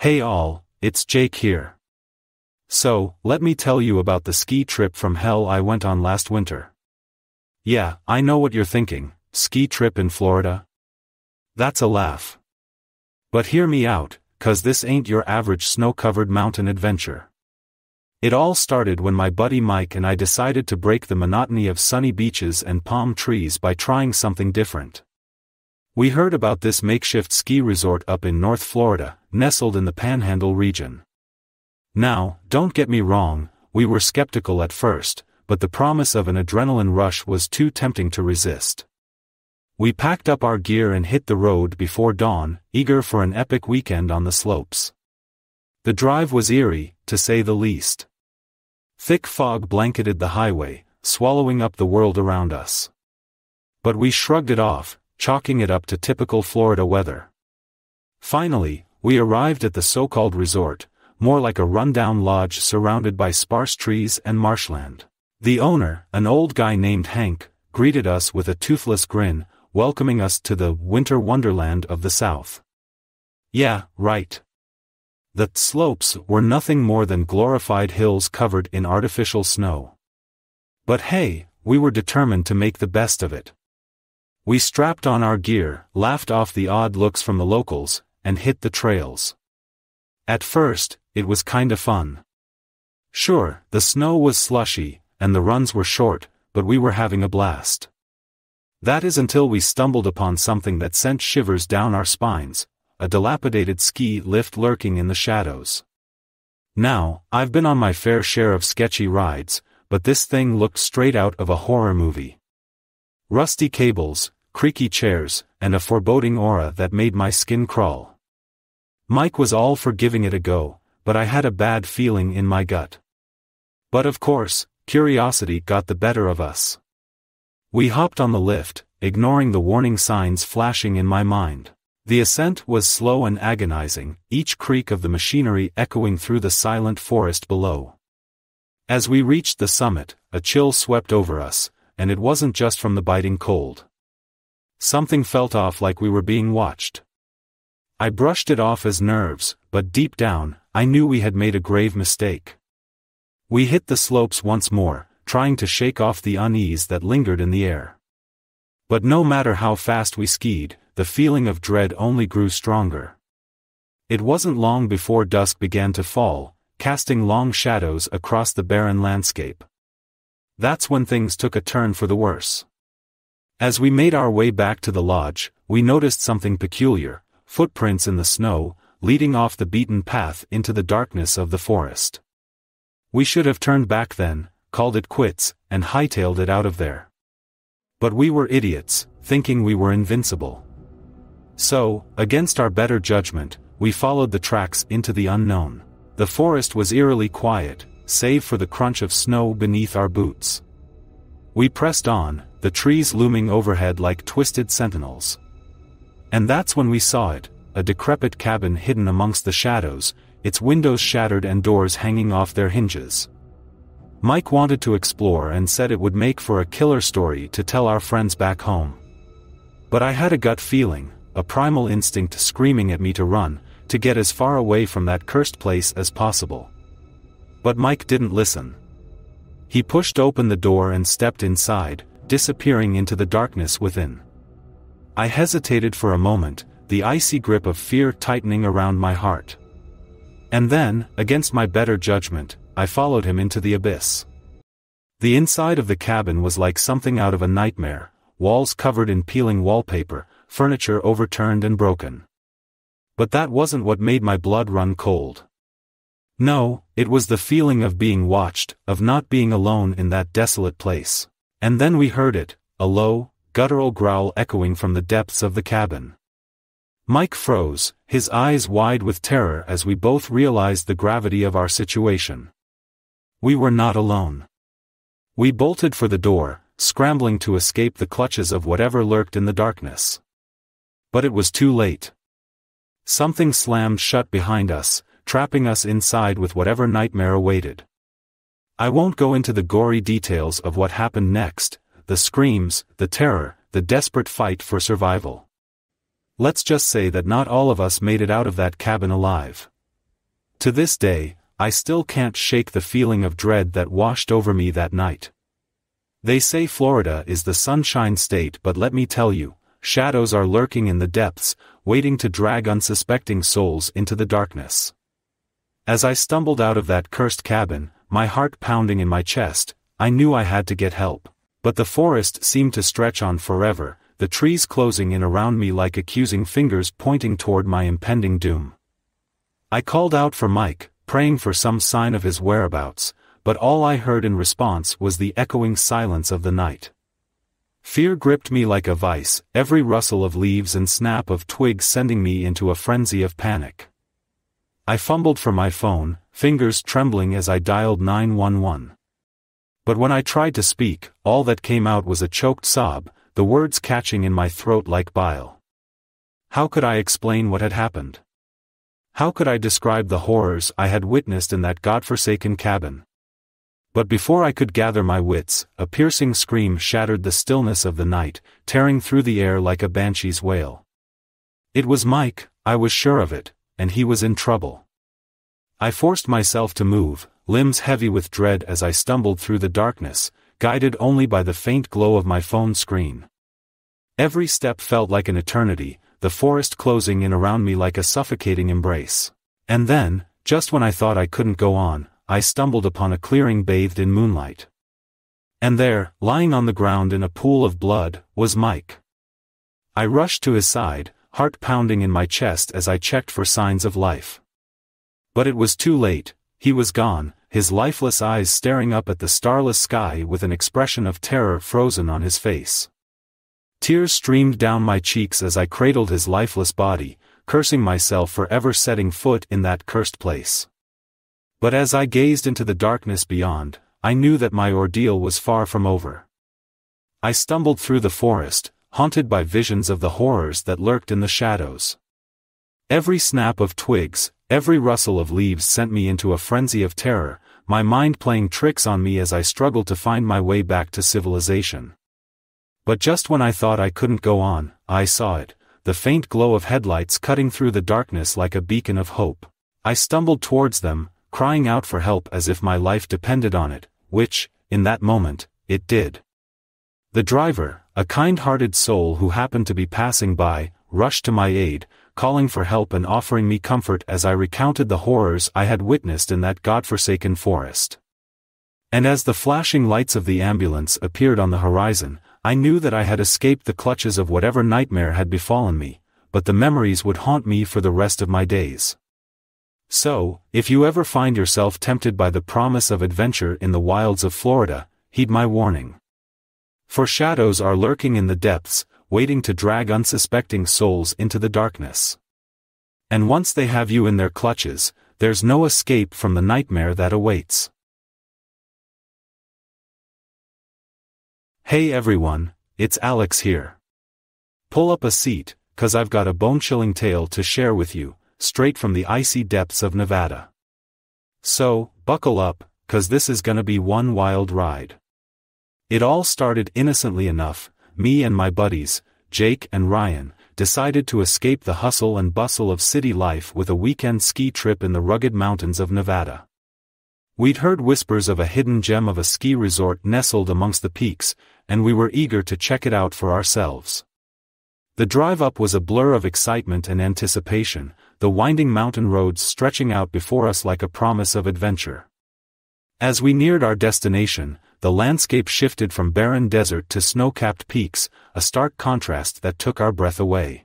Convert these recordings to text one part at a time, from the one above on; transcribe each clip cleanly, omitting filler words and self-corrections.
Hey all, it's Jake here. So, let me tell you about the ski trip from hell I went on last winter. Yeah, I know what you're thinking, ski trip in Florida? That's a laugh. But hear me out, 'cause this ain't your average snow-covered mountain adventure. It all started when my buddy Mike and I decided to break the monotony of sunny beaches and palm trees by trying something different. We heard about this makeshift ski resort up in North Florida, nestled in the Panhandle region. Now, don't get me wrong, we were skeptical at first, but the promise of an adrenaline rush was too tempting to resist. We packed up our gear and hit the road before dawn, eager for an epic weekend on the slopes. The drive was eerie, to say the least. Thick fog blanketed the highway, swallowing up the world around us. But we shrugged it off, chalking it up to typical Florida weather. Finally, we arrived at the so-called resort, more like a rundown lodge surrounded by sparse trees and marshland. The owner, an old guy named Hank, greeted us with a toothless grin, welcoming us to the winter wonderland of the South. Yeah, right. The slopes were nothing more than glorified hills covered in artificial snow. But hey, we were determined to make the best of it. We strapped on our gear, laughed off the odd looks from the locals, and hit the trails. At first, it was kinda fun. Sure, the snow was slushy, and the runs were short, but we were having a blast. That is until we stumbled upon something that sent shivers down our spines, a dilapidated ski lift lurking in the shadows. Now, I've been on my fair share of sketchy rides, but this thing looked straight out of a horror movie. Rusty cables, creaky chairs, and a foreboding aura that made my skin crawl. Mike was all for giving it a go, but I had a bad feeling in my gut. But of course, curiosity got the better of us. We hopped on the lift, ignoring the warning signs flashing in my mind. The ascent was slow and agonizing, each creak of the machinery echoing through the silent forest below. As we reached the summit, a chill swept over us, and it wasn't just from the biting cold. Something felt off, like we were being watched. I brushed it off as nerves, but deep down, I knew we had made a grave mistake. We hit the slopes once more, trying to shake off the unease that lingered in the air. But no matter how fast we skied, the feeling of dread only grew stronger. It wasn't long before dusk began to fall, casting long shadows across the barren landscape. That's when things took a turn for the worse. As we made our way back to the lodge, we noticed something peculiar, footprints in the snow, leading off the beaten path into the darkness of the forest. We should have turned back then, called it quits, and hightailed it out of there. But we were idiots, thinking we were invincible. So, against our better judgment, we followed the tracks into the unknown. The forest was eerily quiet, save for the crunch of snow beneath our boots. We pressed on, the trees looming overhead like twisted sentinels. And that's when we saw it, a decrepit cabin hidden amongst the shadows, its windows shattered and doors hanging off their hinges. Mike wanted to explore and said it would make for a killer story to tell our friends back home. But I had a gut feeling, a primal instinct screaming at me to run, to get as far away from that cursed place as possible. But Mike didn't listen. He pushed open the door and stepped inside, disappearing into the darkness within. I hesitated for a moment, the icy grip of fear tightening around my heart. And then, against my better judgment, I followed him into the abyss. The inside of the cabin was like something out of a nightmare, walls covered in peeling wallpaper, furniture overturned and broken. But that wasn't what made my blood run cold. No, it was the feeling of being watched, of not being alone in that desolate place. And then we heard it, a low, guttural growl echoing from the depths of the cabin. Mike froze, his eyes wide with terror as we both realized the gravity of our situation. We were not alone. We bolted for the door, scrambling to escape the clutches of whatever lurked in the darkness. But it was too late. Something slammed shut behind us, trapping us inside with whatever nightmare awaited. I won't go into the gory details of what happened next, the screams, the terror, the desperate fight for survival. Let's just say that not all of us made it out of that cabin alive. To this day, I still can't shake the feeling of dread that washed over me that night. They say Florida is the sunshine state, but let me tell you, shadows are lurking in the depths, waiting to drag unsuspecting souls into the darkness. As I stumbled out of that cursed cabin, my heart pounding in my chest, I knew I had to get help. But the forest seemed to stretch on forever, the trees closing in around me like accusing fingers pointing toward my impending doom. I called out for Mike, praying for some sign of his whereabouts, but all I heard in response was the echoing silence of the night. Fear gripped me like a vice, every rustle of leaves and snap of twigs sending me into a frenzy of panic. I fumbled for my phone, fingers trembling as I dialed 911. But when I tried to speak, all that came out was a choked sob, the words catching in my throat like bile. How could I explain what had happened? How could I describe the horrors I had witnessed in that godforsaken cabin? But before I could gather my wits, a piercing scream shattered the stillness of the night, tearing through the air like a banshee's wail. It was Mike, I was sure of it, and he was in trouble. I forced myself to move, limbs heavy with dread as I stumbled through the darkness, guided only by the faint glow of my phone screen. Every step felt like an eternity, the forest closing in around me like a suffocating embrace. And then, just when I thought I couldn't go on, I stumbled upon a clearing bathed in moonlight. And there, lying on the ground in a pool of blood, was Mike. I rushed to his side, heart pounding in my chest as I checked for signs of life. But it was too late, he was gone, his lifeless eyes staring up at the starless sky with an expression of terror frozen on his face. Tears streamed down my cheeks as I cradled his lifeless body, cursing myself for ever setting foot in that cursed place. But as I gazed into the darkness beyond, I knew that my ordeal was far from over. I stumbled through the forest, haunted by visions of the horrors that lurked in the shadows. Every snap of twigs, every rustle of leaves sent me into a frenzy of terror, my mind playing tricks on me as I struggled to find my way back to civilization. But just when I thought I couldn't go on, I saw it, the faint glow of headlights cutting through the darkness like a beacon of hope. I stumbled towards them, crying out for help as if my life depended on it, which, in that moment, it did. The driver, a kind-hearted soul who happened to be passing by, rushed to my aid, calling for help and offering me comfort as I recounted the horrors I had witnessed in that godforsaken forest. And as the flashing lights of the ambulance appeared on the horizon, I knew that I had escaped the clutches of whatever nightmare had befallen me, but the memories would haunt me for the rest of my days. So, if you ever find yourself tempted by the promise of adventure in the wilds of Florida, heed my warning. For shadows are lurking in the depths, waiting to drag unsuspecting souls into the darkness. And once they have you in their clutches, there's no escape from the nightmare that awaits. Hey everyone, it's Alex here. Pull up a seat, 'cause I've got a bone-chilling tale to share with you, straight from the icy depths of Nevada. So, buckle up, 'cause this is gonna be one wild ride. It all started innocently enough. Me and my buddies, Jake and Ryan, decided to escape the hustle and bustle of city life with a weekend ski trip in the rugged mountains of Nevada. We'd heard whispers of a hidden gem of a ski resort nestled amongst the peaks, and we were eager to check it out for ourselves. The drive up was a blur of excitement and anticipation, the winding mountain roads stretching out before us like a promise of adventure. As we neared our destination, the landscape shifted from barren desert to snow-capped peaks, a stark contrast that took our breath away.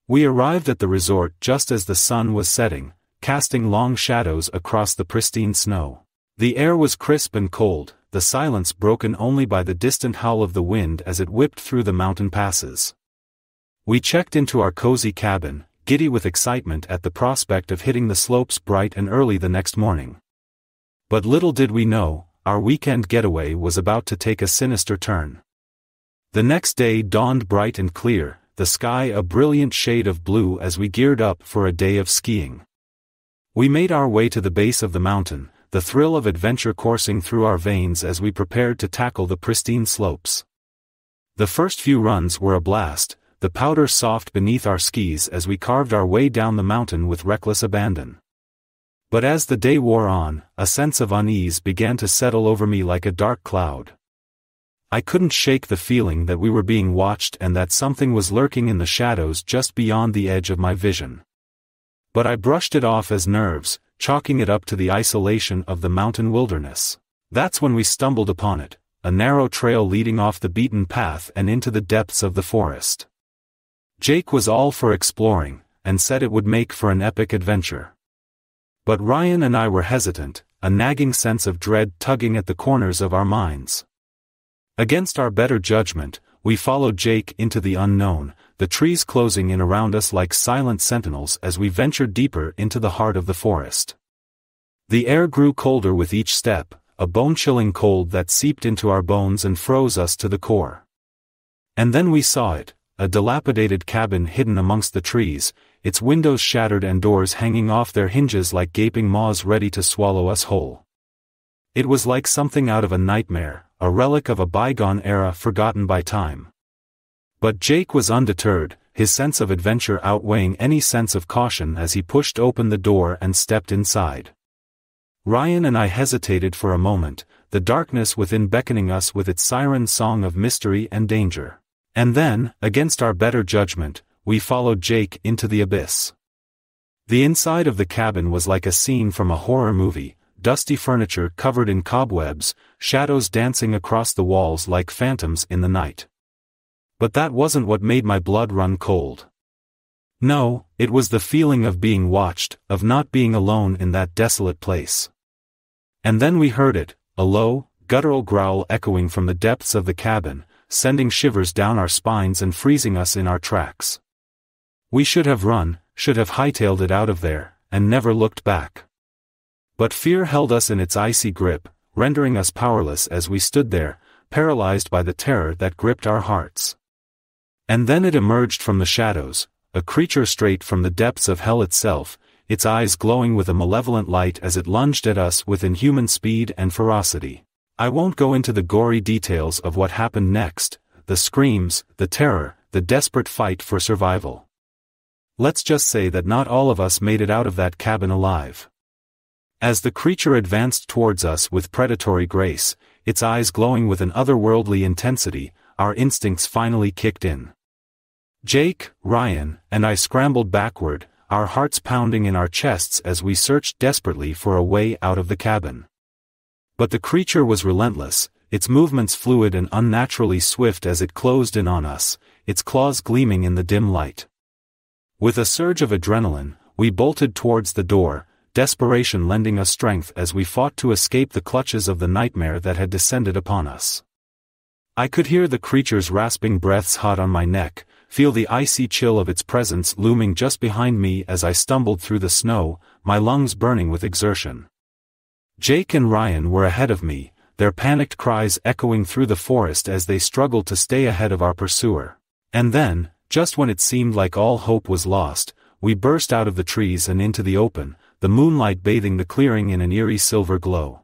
We arrived at the resort just as the sun was setting, casting long shadows across the pristine snow. The air was crisp and cold, the silence broken only by the distant howl of the wind as it whipped through the mountain passes. We checked into our cozy cabin, giddy with excitement at the prospect of hitting the slopes bright and early the next morning. But little did we know, our weekend getaway was about to take a sinister turn. The next day dawned bright and clear, the sky a brilliant shade of blue as we geared up for a day of skiing. We made our way to the base of the mountain, the thrill of adventure coursing through our veins as we prepared to tackle the pristine slopes. The first few runs were a blast, the powder soft beneath our skis as we carved our way down the mountain with reckless abandon. But as the day wore on, a sense of unease began to settle over me like a dark cloud. I couldn't shake the feeling that we were being watched and that something was lurking in the shadows just beyond the edge of my vision. But I brushed it off as nerves, chalking it up to the isolation of the mountain wilderness. That's when we stumbled upon it, a narrow trail leading off the beaten path and into the depths of the forest. Jake was all for exploring, and said it would make for an epic adventure. But Ryan and I were hesitant, a nagging sense of dread tugging at the corners of our minds. Against our better judgment, we followed Jake into the unknown, the trees closing in around us like silent sentinels as we ventured deeper into the heart of the forest. The air grew colder with each step, a bone-chilling cold that seeped into our bones and froze us to the core. And then we saw it, a dilapidated cabin hidden amongst the trees, its windows shattered and doors hanging off their hinges like gaping maws ready to swallow us whole. It was like something out of a nightmare, a relic of a bygone era forgotten by time. But Jake was undeterred, his sense of adventure outweighing any sense of caution as he pushed open the door and stepped inside. Ryan and I hesitated for a moment, the darkness within beckoning us with its siren song of mystery and danger. And then, against our better judgment, we followed Jake into the abyss. The inside of the cabin was like a scene from a horror movie, dusty furniture covered in cobwebs, shadows dancing across the walls like phantoms in the night. But that wasn't what made my blood run cold. No, it was the feeling of being watched, of not being alone in that desolate place. And then we heard it, a low, guttural growl echoing from the depths of the cabin, sending shivers down our spines and freezing us in our tracks. We should have run, should have hightailed it out of there, and never looked back. But fear held us in its icy grip, rendering us powerless as we stood there, paralyzed by the terror that gripped our hearts. And then it emerged from the shadows, a creature straight from the depths of hell itself, its eyes glowing with a malevolent light as it lunged at us with inhuman speed and ferocity. I won't go into the gory details of what happened next, the screams, the terror, the desperate fight for survival. Let's just say that not all of us made it out of that cabin alive. As the creature advanced towards us with predatory grace, its eyes glowing with an otherworldly intensity, our instincts finally kicked in. Jake, Ryan, and I scrambled backward, our hearts pounding in our chests as we searched desperately for a way out of the cabin. But the creature was relentless, its movements fluid and unnaturally swift as it closed in on us, its claws gleaming in the dim light. With a surge of adrenaline, we bolted towards the door, desperation lending us strength as we fought to escape the clutches of the nightmare that had descended upon us. I could hear the creature's rasping breaths hot on my neck, feel the icy chill of its presence looming just behind me as I stumbled through the snow, my lungs burning with exertion. Jake and Ryan were ahead of me, their panicked cries echoing through the forest as they struggled to stay ahead of our pursuer. And then, just when it seemed like all hope was lost, we burst out of the trees and into the open, the moonlight bathing the clearing in an eerie silver glow.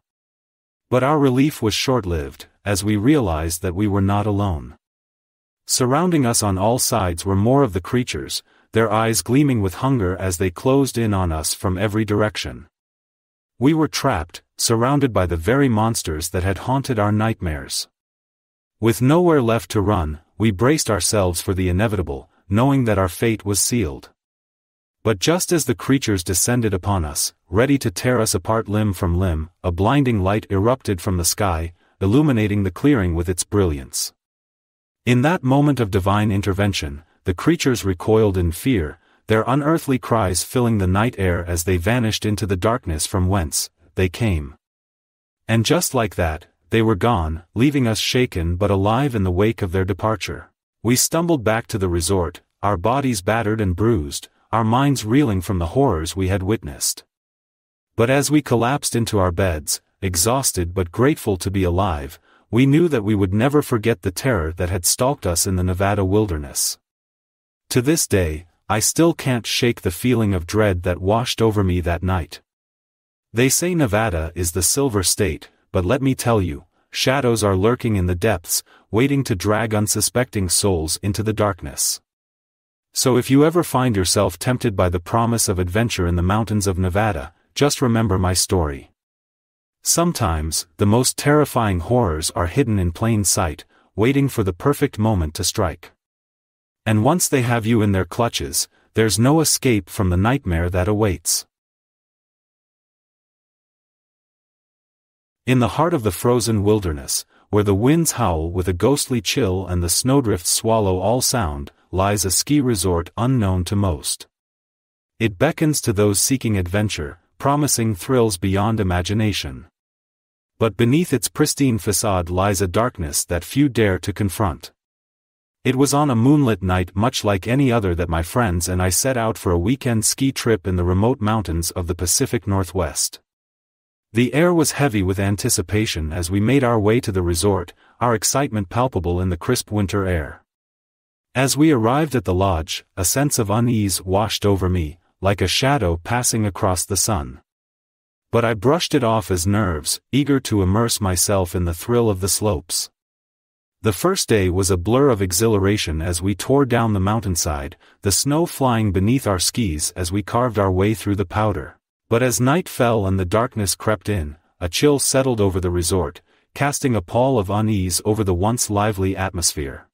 But our relief was short-lived, as we realized that we were not alone. Surrounding us on all sides were more of the creatures, their eyes gleaming with hunger as they closed in on us from every direction. We were trapped, surrounded by the very monsters that had haunted our nightmares. With nowhere left to run, we braced ourselves for the inevitable, knowing that our fate was sealed. But just as the creatures descended upon us, ready to tear us apart limb from limb, a blinding light erupted from the sky, illuminating the clearing with its brilliance. In that moment of divine intervention, the creatures recoiled in fear, their unearthly cries filling the night air as they vanished into the darkness from whence they came. And just like that, they were gone, leaving us shaken but alive in the wake of their departure. We stumbled back to the resort, our bodies battered and bruised, our minds reeling from the horrors we had witnessed. But as we collapsed into our beds, exhausted but grateful to be alive, we knew that we would never forget the terror that had stalked us in the Nevada wilderness. To this day, I still can't shake the feeling of dread that washed over me that night. They say Nevada is the Silver State, but let me tell you, shadows are lurking in the depths, waiting to drag unsuspecting souls into the darkness. So if you ever find yourself tempted by the promise of adventure in the mountains of Nevada, just remember my story. Sometimes, the most terrifying horrors are hidden in plain sight, waiting for the perfect moment to strike. And once they have you in their clutches, there's no escape from the nightmare that awaits. In the heart of the frozen wilderness, where the winds howl with a ghostly chill and the snowdrifts swallow all sound, lies a ski resort unknown to most. It beckons to those seeking adventure, promising thrills beyond imagination. But beneath its pristine facade lies a darkness that few dare to confront. It was on a moonlit night much like any other that my friends and I set out for a weekend ski trip in the remote mountains of the Pacific Northwest. The air was heavy with anticipation as we made our way to the resort, our excitement palpable in the crisp winter air. As we arrived at the lodge, a sense of unease washed over me, like a shadow passing across the sun. But I brushed it off as nerves, eager to immerse myself in the thrill of the slopes. The first day was a blur of exhilaration as we tore down the mountainside, the snow flying beneath our skis as we carved our way through the powder. But as night fell and the darkness crept in, a chill settled over the resort, casting a pall of unease over the once lively atmosphere.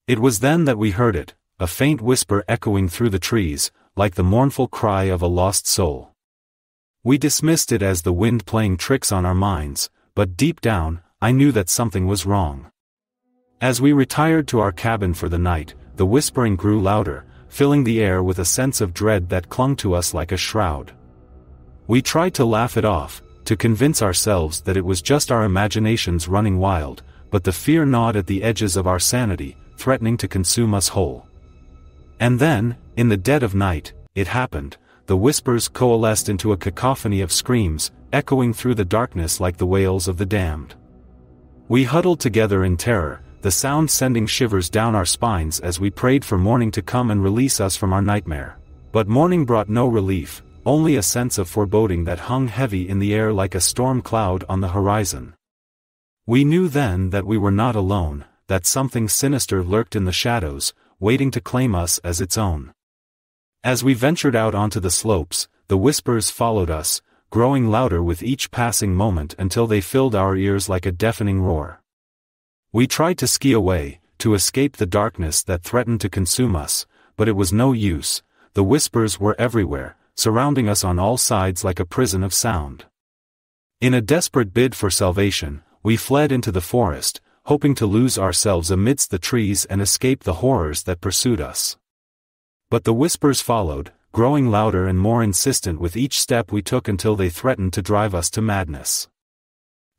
It was then that we heard it, a faint whisper echoing through the trees, like the mournful cry of a lost soul. We dismissed it as the wind playing tricks on our minds, but deep down, I knew that something was wrong. As we retired to our cabin for the night, the whispering grew louder, filling the air with a sense of dread that clung to us like a shroud. We tried to laugh it off, to convince ourselves that it was just our imaginations running wild, but the fear gnawed at the edges of our sanity, threatening to consume us whole. And then, in the dead of night, it happened. The whispers coalesced into a cacophony of screams, echoing through the darkness like the wails of the damned. We huddled together in terror, the sound sending shivers down our spines as we prayed for morning to come and release us from our nightmare. But morning brought no relief, only a sense of foreboding that hung heavy in the air like a storm cloud on the horizon. We knew then that we were not alone, that something sinister lurked in the shadows, waiting to claim us as its own. As we ventured out onto the slopes, the whispers followed us, growing louder with each passing moment until they filled our ears like a deafening roar. We tried to ski away, to escape the darkness that threatened to consume us, but it was no use. The whispers were everywhere, surrounding us on all sides like a prison of sound. In a desperate bid for salvation, we fled into the forest, hoping to lose ourselves amidst the trees and escape the horrors that pursued us. But the whispers followed, growing louder and more insistent with each step we took until they threatened to drive us to madness.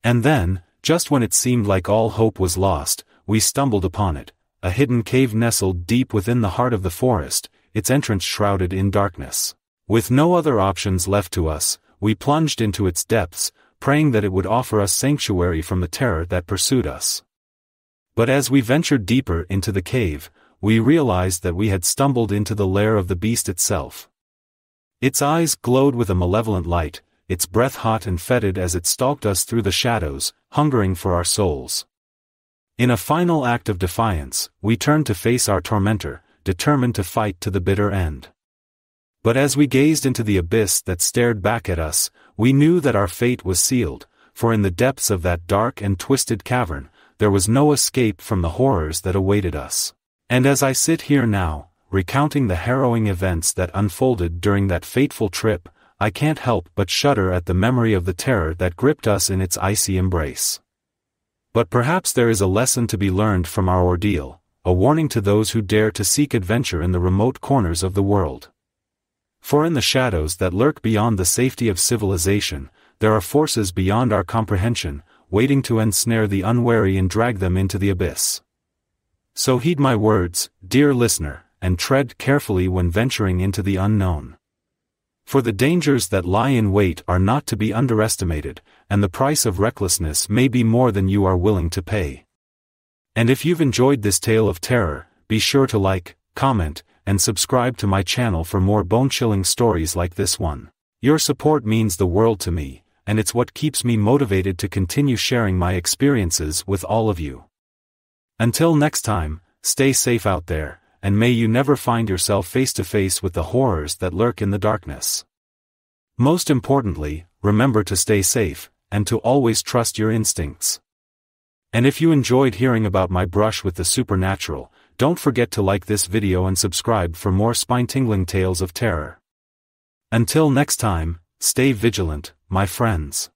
And then, just when it seemed like all hope was lost, we stumbled upon it, a hidden cave nestled deep within the heart of the forest, its entrance shrouded in darkness. With no other options left to us, we plunged into its depths, praying that it would offer us sanctuary from the terror that pursued us. But as we ventured deeper into the cave, we realized that we had stumbled into the lair of the beast itself. Its eyes glowed with a malevolent light, its breath hot and fetid as it stalked us through the shadows, hungering for our souls. In a final act of defiance, we turned to face our tormentor, determined to fight to the bitter end. But as we gazed into the abyss that stared back at us, we knew that our fate was sealed, for in the depths of that dark and twisted cavern, there was no escape from the horrors that awaited us. And as I sit here now, recounting the harrowing events that unfolded during that fateful trip, I can't help but shudder at the memory of the terror that gripped us in its icy embrace. But perhaps there is a lesson to be learned from our ordeal, a warning to those who dare to seek adventure in the remote corners of the world. For in the shadows that lurk beyond the safety of civilization, there are forces beyond our comprehension, waiting to ensnare the unwary and drag them into the abyss. So heed my words, dear listener, and tread carefully when venturing into the unknown. For the dangers that lie in wait are not to be underestimated, and the price of recklessness may be more than you are willing to pay. And if you've enjoyed this tale of terror, be sure to like, comment, and subscribe to my channel for more bone-chilling stories like this one. Your support means the world to me, and it's what keeps me motivated to continue sharing my experiences with all of you. Until next time, stay safe out there, and may you never find yourself face to face with the horrors that lurk in the darkness. Most importantly, remember to stay safe, and to always trust your instincts. And if you enjoyed hearing about my brush with the supernatural, don't forget to like this video and subscribe for more spine-tingling tales of terror. Until next time, stay vigilant, my friends.